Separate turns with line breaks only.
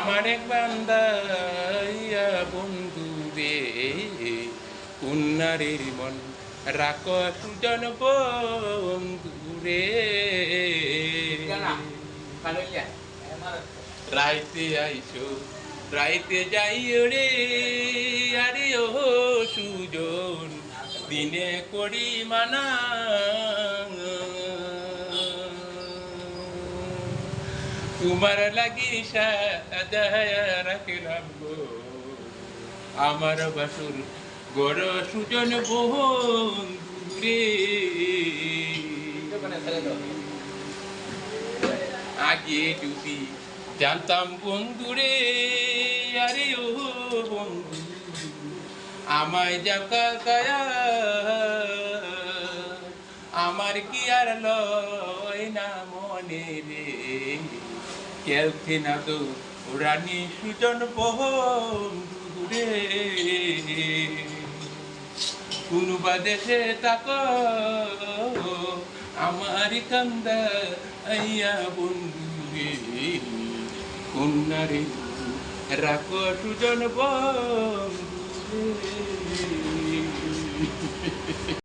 আমার এক বান্দাইয়া বন্ধু রে কুন্নারের মন রাখ সুজন বন্ধু রে রাইতে আইসো রাইতে যাইও রে আরে ও সুজন দিনে করি মানা তোমার লাগি সাজায়া রাখলাম গো আমার বাসুর গড় সুজন বন্ধু রে আগে যদি জানতাম বন্ধু রে আরে ও বন্ধু আমায় জাকা গায়া আমার কি আর লয় না মনে রে কেলতে না তো রানী সুজন বন্ধু রে কোনবা দেশে তাক আমার কান্দা আইয়া বন্ধু রে কন্যা রে রাখ সুজন বন্ধু রে